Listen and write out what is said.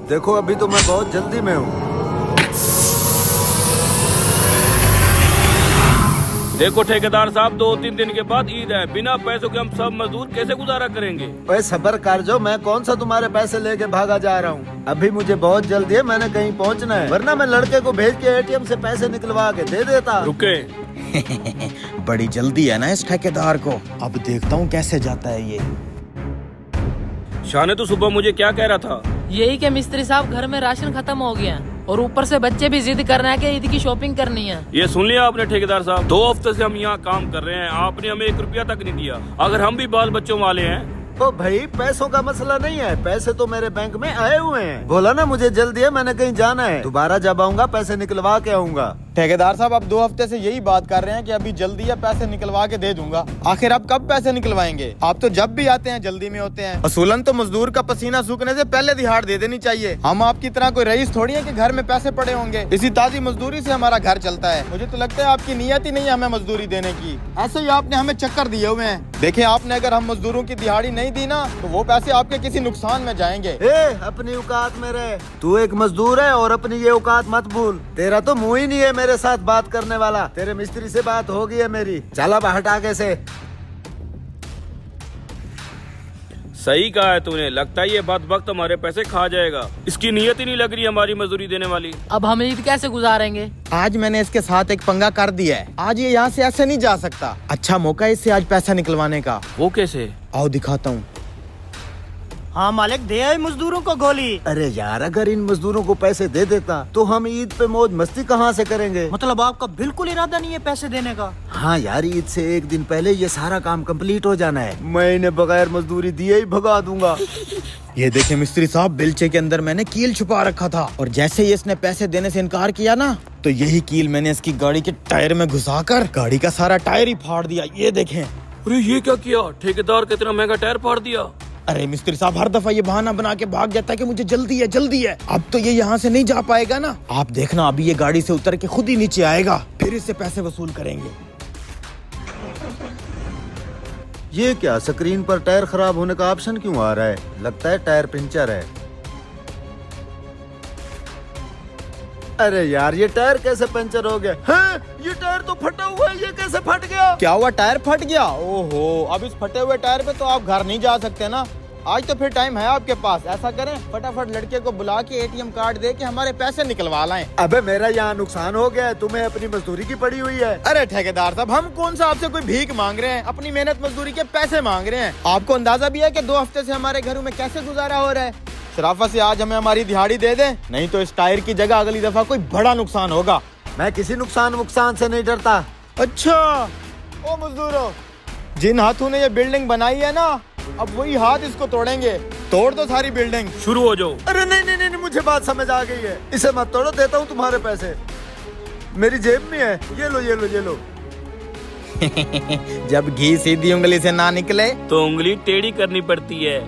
देखो अभी तो मैं बहुत जल्दी में हूँ। देखो ठेकेदार साहब, 2-3 दिन के बाद ईद है। बिना पैसों के हम सब मजदूर कैसे गुजारा करेंगे? ओए सबर कर जो, मैं कौन सा तुम्हारे पैसे लेके भागा जा रहा हूँ। अभी मुझे बहुत जल्दी है, मैंने कहीं पहुँचना है, वरना मैं लड़के को भेज के एटीएम से पैसे निकलवा के दे देता। रुके। बड़ी जल्दी है ना इस ठेकेदार को। अब देखता हूँ कैसे जाता है ये। शाने तो सुबह मुझे क्या कह रहा था? यही कि मिस्त्री साहब घर में राशन खत्म हो गया और ऊपर से बच्चे भी जिद कर रहे हैं कि ईद की शॉपिंग करनी है। ये सुन लिया आपने ठेकेदार साहब? 2 हफ्ते से हम यहाँ काम कर रहे हैं, आपने हमें 1 रुपया तक नहीं दिया। अगर हम भी बाल बच्चों वाले हैं। ओ भाई पैसों का मसला नहीं है, पैसे तो मेरे बैंक में आए हुए हैं। बोला ना मुझे जल्दी है, मैंने कहीं जाना है, दोबारा जब आऊंगा पैसे निकलवा के आऊंगा। ठेकेदार साहब, अब 2 हफ्ते से यही बात कर रहे हैं कि अभी जल्दी है, पैसे निकलवा के दे दूंगा। आखिर आप कब पैसे निकलवाएंगे? आप तो जब भी आते हैं जल्दी में होते हैं। असूलन तो मजदूर का पसीना सूखने से पहले दिहाड़ दे देनी चाहिए। हम आपकी तरह कोई रईस थोड़ी है कि घर में पैसे पड़े होंगे। इसी ताजी मजदूरी से हमारा घर चलता है। मुझे तो लगता है आपकी नियत ही नहीं है हमें मजदूरी देने की। ऐसे ही आपने हमें चक्कर दिए हुए हैं। देखिए, आपने अगर हम मजदूरों की दिहाड़ी नहीं दी ना तो वो पैसे आपके किसी नुकसान में जाएंगे। अपनी औकात में रहे, तू एक मजदूर है और अपनी ये औकात मत भूल। तेरा तो मुंह ही नहीं है मेरे साथ बात करने वाला। तेरे मिस्त्री से बात हो गई है मेरी, चला बाहर आगे से। सही कहा है तूने, लगता है ये बात वक्त हमारे पैसे खा जाएगा। इसकी नीयत ही नहीं लग रही हमारी मजदूरी देने वाली। अब हम ईद कैसे गुजारेंगे? आज मैंने इसके साथ एक पंगा कर दिया है। आज ये यहाँ से ऐसे नहीं जा सकता। अच्छा मौका है इससे आज पैसा निकलवाने का। वो कैसे? आओ दिखाता हूँ। हाँ मालिक, दे आए मजदूरों को गोली। अरे यार, अगर इन मजदूरों को पैसे दे देता तो हम ईद पे मौज मस्ती कहाँ से करेंगे? मतलब आपका बिल्कुल इरादा नहीं है पैसे देने का? हाँ यार, ईद से 1 दिन पहले ये सारा काम कंप्लीट हो जाना है। मैं इन्हें बगैर मजदूरी दिए ही भगा दूंगा। ये देखे मिस्त्री साहब, बिलचे के अंदर मैंने कील छुपा रखा था और जैसे ही इसने पैसे देने से इनकार किया ना तो यही कील मैंने इसकी गाड़ी के टायर में घुसाकर गाड़ी का सारा टायर ही फाड़ दिया। ये देखें। अरे ये क्या किया? ठेकेदार कितना महंगा टायर फाड़ दिया। अरे मिस्त्री साहब, हर दफा ये बहाना बना के भाग जाता है कि मुझे जल्दी है जल्दी है। अब तो ये यहाँ से नहीं जा पाएगा ना। आप देखना, अभी ये गाड़ी से उतर के खुद ही नीचे आएगा, फिर इससे पैसे वसूल करेंगे। ये क्या, स्क्रीन पर टायर खराब होने का ऑप्शन क्यों आ रहा है? लगता है टायर पंचर है। अरे यार, ये टायर कैसे पंचर हो गया? हाँ, ये टायर तो फटा हुआ है, ये कैसे फट गया? क्या हुआ, टायर फट गया? ओहो, अब इस फटे हुए टायर पे तो आप घर नहीं जा सकते ना। आज तो फिर टाइम है आपके पास। ऐसा करें, फटाफट लड़के को बुला के एटीएम कार्ड दे के हमारे पैसे निकलवा लाएं। अबे मेरा यहाँ नुकसान हो गया है, तुम्हें अपनी मजदूरी की पड़ी हुई है। अरे ठेकेदार साहब, हम कौन सा आपसे कोई भीख मांग रहे हैं? अपनी मेहनत मजदूरी के पैसे मांग रहे हैं। आपको अंदाजा भी है कि 2 हफ्ते से हमारे घरों में कैसे गुजारा हो रहा है। शराफत से आज हमें हमारी दिहाड़ी दे दें, नहीं तो इस टायर की जगह अगली दफा कोई बड़ा नुकसान होगा। मैं किसी नुकसान से नहीं डरता। अच्छा, ओ मजदूरों, जिन हाथों ने ये बिल्डिंग बनाई है ना, अब वही हाथ इसको तोड़ेंगे। तोड़ दो सारी बिल्डिंग। शुरू हो जाओ। अरे नहीं नहीं नहीं, मुझे बात समझ आ गई है। इसे मत तोड़ो, देता हूँ तुम्हारे पैसे, मेरी जेब में है। ये लो ये लो ये लो। जब घी सीधी उंगली से ना निकले तो उंगली टेढ़ी करनी पड़ती है।